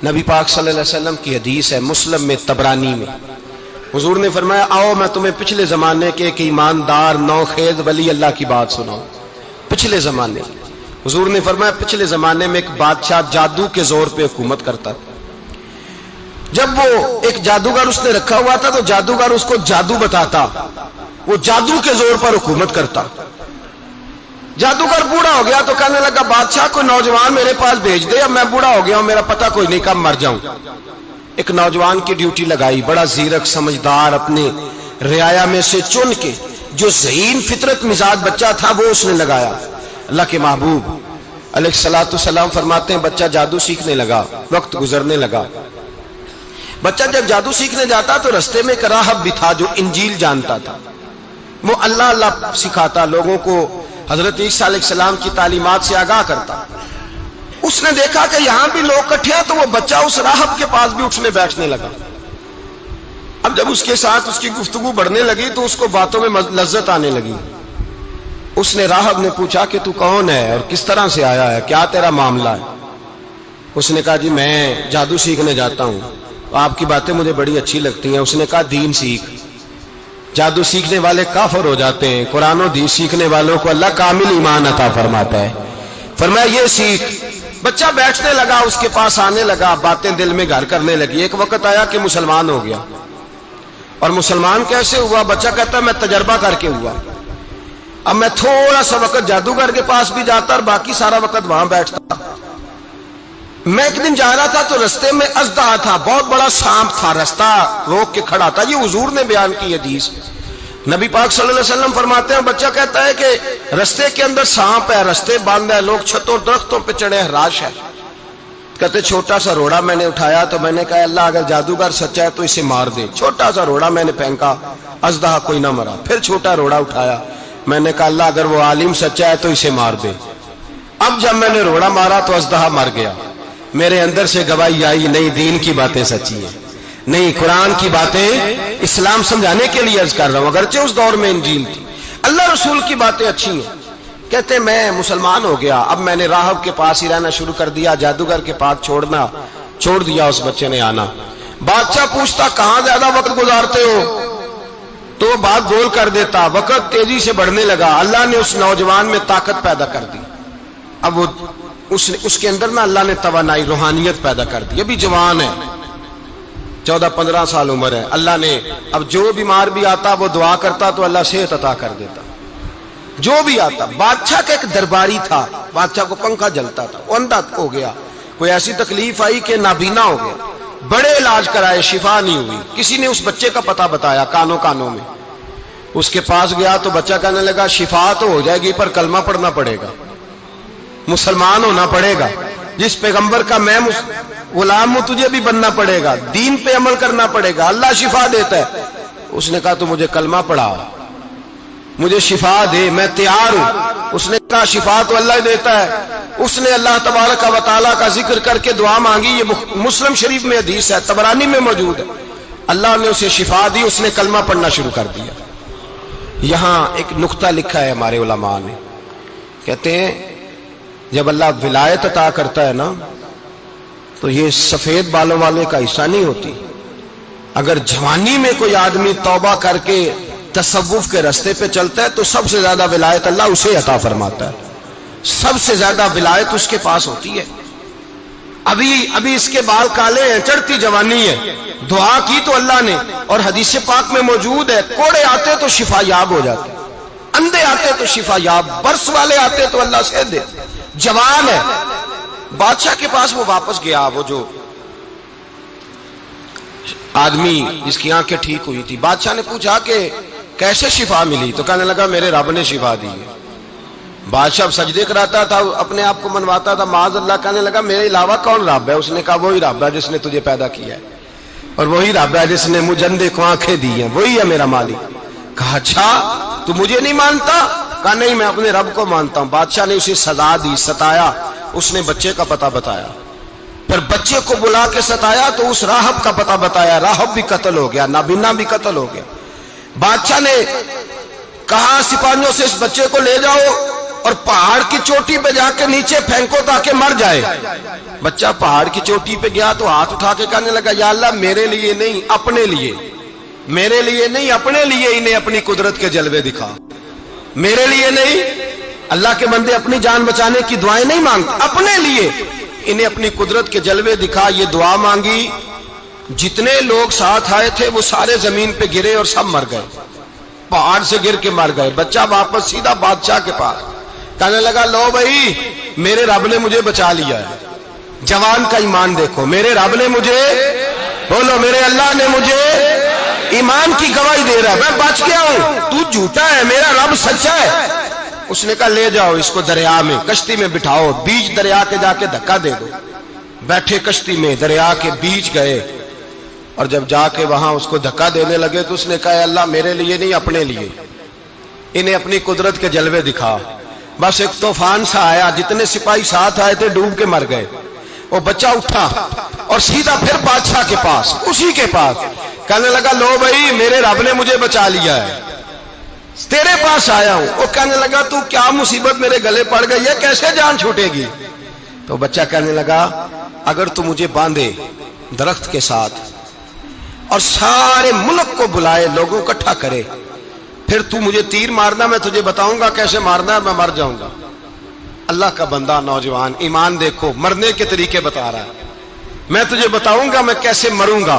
نبی پاک صلی اللہ علیہ وسلم کی حدیث ہے مسلم میں طبرانی میں، حضور نے فرمایا آؤ میں تمہیں پچھلے زمانے کے ایک ایماندار نوخیز ولی اللہ کی بات سناؤں۔ پچھلے زمانے حضور نے فرمایا پچھلے زمانے میں ایک بادشاہ جادو کے زور پہ حکومت کرتا تھا۔ جب وہ ایک جادوگر اس نے رکھا ہوا تھا تو جادوگر اس کو جادو بتاتا، وہ جادو کے زور پر حکومت کرتا۔ جادوگر بوڑھا ہو گیا تو کہنے لگا بادشاہ کو نوجوان میرے پاس بھیج دے، اب میں بوڑھا ہو گیا ہوں، میرا پتہ کوئی نہیں کب مر جاؤں۔ ایک نوجوان کی ڈیوٹی لگائی، بڑا زیرک سمجھدار، اپنے رعایا میں سے چن کے جو ذہین فطرت مزاج بچہ تھا وہ اس نے لگایا۔ اللہ کے محبوب علیہ الصلوۃ والسلام فرماتے ہیں بچہ جادو سیکھنے لگا، وقت گزرنے لگا۔ بچہ جب جادو سیکھنے جاتا تو رستے میں ایک راہب بھی تھا جو انجیل جانتا تھا، وہ اللہ اللہ سکھاتا، لوگوں کو حضرت عیسیٰ علیہ السلام کی تعلیمات سے آگاہ کرتا۔ اس نے دیکھا کہ یہاں بھی لوگ اکٹھے ہیں تو وہ بچہ اس راہب کے پاس بھی اٹھنے بیٹھنے لگا۔ اب جب اس کے ساتھ اس کی گفتگو بڑھنے لگی تو اس کو باتوں میں لذت آنے لگی۔ اس نے راہب نے پوچھا کہ تو کون ہے اور کس طرح سے آیا ہے، کیا تیرا معاملہ ہے؟ اس نے کہا جی میں جادو سیکھنے جاتا ہوں، آپ کی باتیں مجھے بڑی اچھی لگتی ہیں۔ اس نے کہا دین سیکھ، جادو سیکھنے والے کافر ہو جاتے ہیں، قرآن و دین سیکھنے والوں کو اللہ کامل ایمان عطا فرماتا ہے۔ فرمایا یہ سیکھ۔ بچہ بیٹھنے لگا، اس کے پاس آنے لگا، باتیں دل میں گھر کرنے لگی۔ ایک وقت آیا کہ مسلمان ہو گیا، اور مسلمان کیسے ہوا؟ بچہ کہتا ہے میں تجربہ کر کے ہوا۔ اب میں تھوڑا سا وقت جادوگر کے پاس بھی جاتا اور باقی سارا وقت وہاں بیٹھتا۔ میں ایک دن جا رہا تھا تو رستے میں اژدہا تھا، بہت بڑا سانپ تھا، رستہ روک کے کھڑا تھا۔ یہ حضور نے بیان کی حدیث، نبی پاک صلی اللہ علیہ وسلم فرماتے ہیں بچہ کہتا ہے کہ رستے کے اندر سانپ ہے، رستے بند ہے، لوگ چھتوں درختوں پہ چڑھے، ہراش ہے۔ کہتے چھوٹا سا روڑا میں نے اٹھایا تو میں نے کہا اللہ اگر جادوگر سچا ہے تو اسے مار دے۔ چھوٹا سا روڑا میں نے پھینکا، اژدہا کوئی نہ مرا۔ پھر چھوٹا روڑا اٹھایا، میں نے کہا اللہ اگر وہ عالم سچا ہے تو اسے مار دے۔ اب جب میں نے روڑا مارا تو اژدہا مر گیا۔ میرے اندر سے گواہی آئی نہیں دین کی باتیں سچی ہیں، نہیں قرآن کی باتیں اسلام سمجھانے کے لیے عرض کر رہا ہوں، اگرچہ اس دور میں انجیل تھی، اللہ رسول کی باتیں اچھی ہیں۔ کہتے میں مسلمان ہو گیا، اب میں نے راہب کے پاس ہی رہنا شروع کر دیا، جادوگر کے پاس چھوڑ دیا۔ اس بچے نے آنا، بادشاہ پوچھتا کہاں زیادہ وقت گزارتے ہو تو وہ بات گول کر دیتا۔ وقت تیزی سے بڑھنے لگا، اللہ نے اس نوجوان میں طاقت پیدا کر دی۔ اب وہ اس کے اندر نا اللہ نے توانائی روحانیت پیدا کر دی، ابھی جوان ہے، 14-15 سال عمر ہے۔ اللہ نے اب جو بیمار بھی آتا وہ دعا کرتا تو اللہ صحت عطا کر دیتا، جو بھی آتا۔ بادشاہ کا ایک درباری تھا، بادشاہ کو پنکھا جلتا تھا، وہ اندھا ہو گیا، کوئی ایسی تکلیف آئی کہ نابینا ہو گیا، بڑے علاج کرائے شفا نہیں ہوئی۔ کسی نے اس بچے کا پتہ بتایا کانوں میں، اس کے پاس گیا تو بچہ کہنے لگا شفا تو ہو جائے گی پر کلمہ پڑھنا پڑے گا، مسلمان ہونا پڑے گا، جس پیغمبر کا میں غلام ہوں تجھے بھی بننا پڑے گا، دین پہ عمل کرنا پڑے گا، اللہ شفا دیتا ہے۔ اس نے کہا تو مجھے کلمہ پڑھا، مجھے شفا دے، میں تیار ہوں۔ اس نے کہا شفا تو اللہ دیتا ہے۔ اس نے اللہ تبارک و تعالیٰ کا ذکر کر کے دعا مانگی، یہ مسلم شریف میں حدیث ہے، طبرانی میں موجود ہے۔ اللہ نے اسے شفا دی، اس نے کلمہ پڑھنا شروع کر دیا۔ یہاں ایک نقطہ لکھا ہے ہمارے علماء نے، کہتے ہیں جب اللہ ولایت عطا کرتا ہے نا تو یہ سفید بالوں والے کا حصہ نہیں ہوتی۔ اگر جوانی میں کوئی آدمی توبہ کر کے تصوف کے راستے پہ چلتا ہے تو سب سے زیادہ ولایت اللہ اسے عطا فرماتا ہے، سب سے زیادہ ولایت اس کے پاس ہوتی ہے۔ ابھی اس کے بال کالے ہیں، چڑھتی جوانی ہے، دعا کی تو اللہ نے، اور حدیث پاک میں موجود ہے کوڑے آتے تو شفا یاب ہو جاتے، اندھے آتے تو شفا یاب، برس والے آتے تو اللہ سے دے، جوان ہے۔ بادشاہ کے پاس وہ واپس گیا، وہ جو آدمی جس کی آنکھیں ٹھیک ہوئی تھی۔ بادشاہ نے پوچھا کہ کیسے شفا ملی؟ تو کہنے لگا میرے رب نے شفا دی ہے۔ بادشاہ سجدے کراتا تھا، اپنے آپ کو منواتا تھا، معاذ اللہ، کہنے لگا میرے علاوہ کون رب ہے؟ اس نے کہا وہی رب ہے جس نے تجھے پیدا کیا ہے، اور وہی رب ہے جس نے مجھے اندھے کو آنکھیں دی ہیں، وہی ہے میرا مالک۔ کہا اچھا تو مجھے نہیں مانتا؟ کہا نہیں میں اپنے رب کو مانتا ہوں۔ بادشاہ نے اسے سزا دی، ستایا، اس نے بچے کا پتہ بتایا، پھر بچے کو بلا کے ستایا تو اس راہب کا پتہ بتایا، راہب بھی قتل ہو گیا، نابینا بھی قتل ہو گیا۔ بادشاہ نے کہا سپاہیوں سے اس بچے کو لے جاؤ اور پہاڑ کی چوٹی پہ جا کے نیچے پھینکو تاکہ مر جائے. بچہ پہاڑ کی چوٹی پہ گیا تو ہاتھ اٹھا کے کہنے لگا یا اللہ میرے لیے نہیں اپنے لیے، میرے لیے نہیں اپنے لیے انہیں اپنی قدرت کے جلوے دکھا. میرے لیے نہیں، اللہ کے بندے اپنی جان بچانے کی دعائیں نہیں مانگتے، اپنے لیے انہیں اپنی قدرت کے جلوے دکھا. یہ دعا مانگی، جتنے لوگ ساتھ آئے تھے وہ سارے زمین پہ گرے اور سب مر گئے، پہاڑ سے گر کے مر گئے. بچہ واپس سیدھا بادشاہ کے پاس کہنے لگا لو بھائی میرے رب نے مجھے بچا لیا ہے. جوان کا ایمان دیکھو، میرے رب نے مجھے، بولو میرے اللہ نے مجھے ایمان کی گواہی دے رہا ہے، میں بچ گیا ہوں، تو جھوٹا ہے میرا رب سچا ہے. اس نے کہا لے جاؤ اس کو دریا میں، کشتی میں بٹھاؤ، بیچ دریا کے جا کے دھکا دے دو. بیٹھے کشتی میں، دریا کے بیچ گئے، اور جب جا کے وہاں اس کو دھکا دینے لگے تو اس نے کہا اللہ میرے لیے نہیں اپنے لیے انہیں اپنی قدرت کے جلوے دکھا. بس ایک طوفان سا آیا، جتنے سپاہی ساتھ آئے تھے ڈوب کے مر گئے. وہ بچہ اٹھا اور سیدھا پھر بادشاہ کے پاس، اسی کے پاس کہنے لگا لو بھائی میرے رب نے مجھے بچا لیا ہے، تیرے پاس آیا ہوں. وہ کہنے لگا تو کیا مصیبت میرے گلے پڑ گئی ہے، کیسے جان چھوٹے گی؟ تو بچہ کہنے لگا اگر تو مجھے باندھے درخت کے ساتھ اور سارے ملک کو بلائے، لوگوں اکٹھا کرے، پھر تو مجھے تیر مارنا، میں تجھے بتاؤں گا کیسے مارنا ہے، میں مر جاؤں گا. اللہ کا بندہ نوجوان ایمان دیکھو، مرنے کے طریقے بتا رہا ہے، میں تجھے بتاؤں گا میں کیسے مروں گا.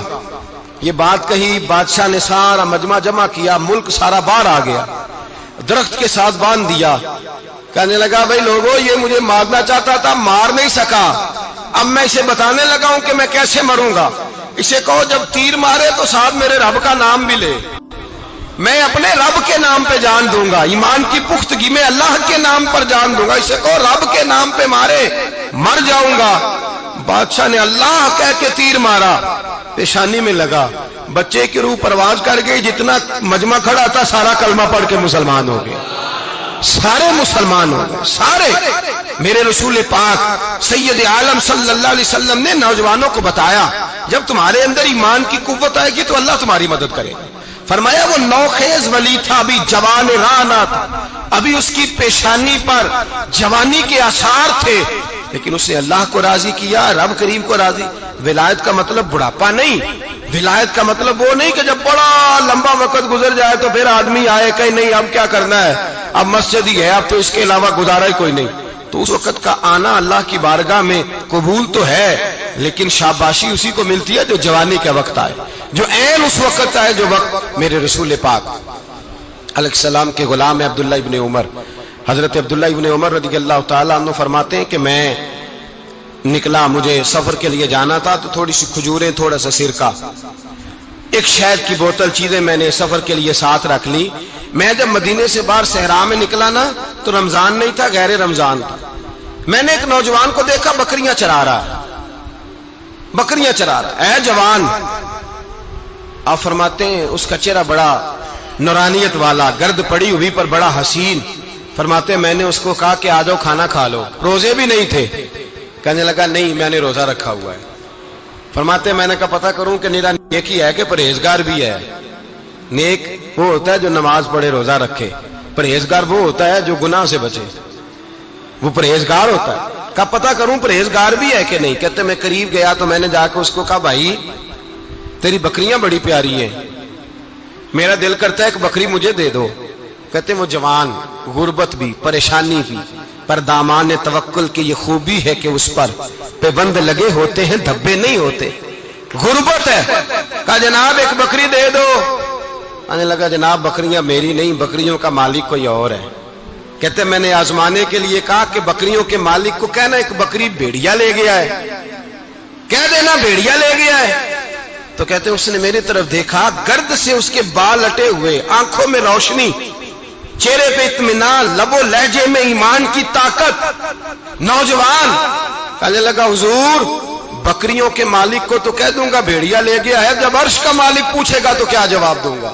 یہ بات کہی، بادشاہ نے سارا مجمع جمع کیا، ملک سارا باہر آ گیا، درخت کے ساتھ باندھ دیا. کہنے لگا بھائی لوگوں یہ مجھے مارنا چاہتا تھا، مار نہیں سکا، اب میں اسے بتانے لگا ہوں کہ میں کیسے مروں گا. اسے کہو جب تیر مارے تو ساتھ میرے رب کا نام بھی لے، میں اپنے رب کے نام پہ جان دوں گا، ایمان کی پختگی میں اللہ کے نام پر جان دوں گا. اسے کہو رب کے نام پہ مارے، مر جاؤں گا. بادشاہ نے اللہ کہہ کے تیر مارا، پیشانی میں لگا، بچے کی روح پرواز کر گئی. جتنا مجمع کھڑا تھا سارا کلمہ پڑھ کے مسلمان ہو گیا، سارے مسلمان ہو گئے سارے. میرے رسول پاک سید عالم صلی اللہ علیہ وسلم نے نوجوانوں کو بتایا جب تمہارے اندر ایمان کی قوت آئے گی تو اللہ تمہاری مدد کرے. فرمایا وہ نوخیز ولی تھا، ابھی جوان رانا تھا، ابھی اس کی پیشانی پر جوانی کے آثار تھے، لیکن اس نے اللہ کو راضی کیا، رب کریم کو راضی. ولایت کا مطلب بڑھاپا نہیں، ولایت کا مطلب وہ نہیں کہ جب بڑا لمبا وقت گزر جائے تو پھر آدمی آئے کہ نہیں اب کیا کرنا ہے، اب مسجد ہی ہے، اب تو اس کے علاوہ گزارا ہی کوئی نہیں. تو اس وقت کا آنا اللہ کی بارگاہ میں قبول تو ہے، لیکن شاباشی اسی کو ملتی ہے جو جوانی کا وقت آئے، جو عین اس وقت آئے جو وقت. میرے رسول پاک علیہ السلام کے غلام عبداللہ ابن عمر، حضرت عبداللہ ابن عمر رضی اللہ تعالیٰ عنہ فرماتے ہیں کہ میں نکلا، مجھے سفر کے لیے جانا تھا، تو تھوڑی سی کھجوریں، تھوڑا سا سرکہ، ایک شہد کی بوتل، چیزیں میں نے سفر کے لیے ساتھ رکھ لی. میں جب مدینے سے باہر صحرا میں نکلا نا تو رمضان نہیں تھا، غیر رمضان تھا. میں نے ایک نوجوان کو دیکھا بکریاں چرا رہا، بکریاں چرا رہا. اے جوان، آپ فرماتے ہیں اس کا چہرہ بڑا نورانیت والا، گرد پڑی ہوئی پر بڑا حسین. فرماتے ہیں میں نے اس کو کہا کہ آ جاؤ کھانا کھا لو، روزے بھی نہیں تھے. کہنے لگا نہیں میں نے روزہ رکھا ہوا ہے. فرماتے ہیں میں نے کہا پتہ کروں کہ نیرا نیک ہی ہے کہ پرہیزگار بھی ہے. نیک وہ ہوتا ہے جو نماز پڑھے روزہ رکھے، پرہیزگار وہ ہوتا ہے جو گناہ سے بچے، وہ پرہیزگار ہوتا ہے. کہا پتہ کروں پرہیزگار بھی ہے کہ نہیں. کہتے میں قریب گیا تو میں نے جا کے اس کو کہا بھائی تیری بکریاں بڑی پیاری ہیں، میرا دل کرتا ہے کہ بکری مجھے دے دو. کہتے وہ جوان، غربت بھی، پریشانی بھی، پر دامان توکل کی یہ خوبی ہے کہ اس پر پیبند لگے ہوتے ہیں، دھبے نہیں ہوتے. غربت ہے. کہا جناب ایک بکری دے دو. آنے لگا جناب بکریاں میری نہیں، بکریوں کا مالک کوئی اور ہے. کہتے میں نے آزمانے کے لیے کہا کہ بکریوں کے مالک کو کہنا ایک بکری بھیڑیا لے گیا ہے، کہہ دینا بھیڑیا لے گیا ہے. تو کہتے اس نے میری طرف دیکھا، گرد سے اس کے بال لٹے ہوئے، آنکھوں میں روشنی، چہرے پہ اطمینان، لب و لہجے میں ایمان کی طاقت. نوجوان کہنے لگا حضور بکریوں کے مالک کو تو کہہ دوں گا بھیڑیا لے گیا ہے، جب عرش کا مالک پوچھے گا تو کیا جواب دوں گا،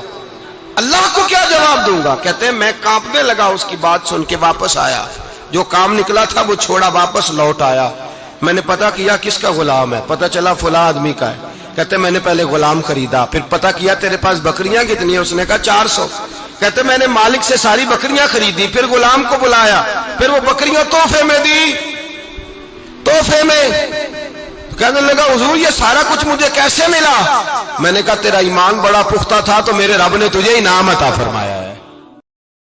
اللہ کو کیا جواب دوں گا. کہتے ہیں میں کانپنے لگا اس کی بات سن کے. واپس آیا، جو کام نکلا تھا وہ چھوڑا، واپس لوٹ آیا. میں نے پتا کیا کس کا غلام ہے، پتا چلا فلاں آدمی کا ہے. کہتے میں نے پہلے غلام خریدا، پھر پتا کیا تیرے پاس بکریاں کتنی ہیں، اس نے کہا 400. کہتے میں نے مالک سے ساری بکریاں خریدی، پھر غلام کو بلایا، پھر وہ بکریاں تحفے میں دی، تحفے میں۔ کہنے لگا حضور یہ سارا کچھ مجھے کیسے ملا؟ میں نے کہا تیرا ایمان بڑا پختہ تھا تو میرے رب نے تجھے انعام عطا فرمایا۔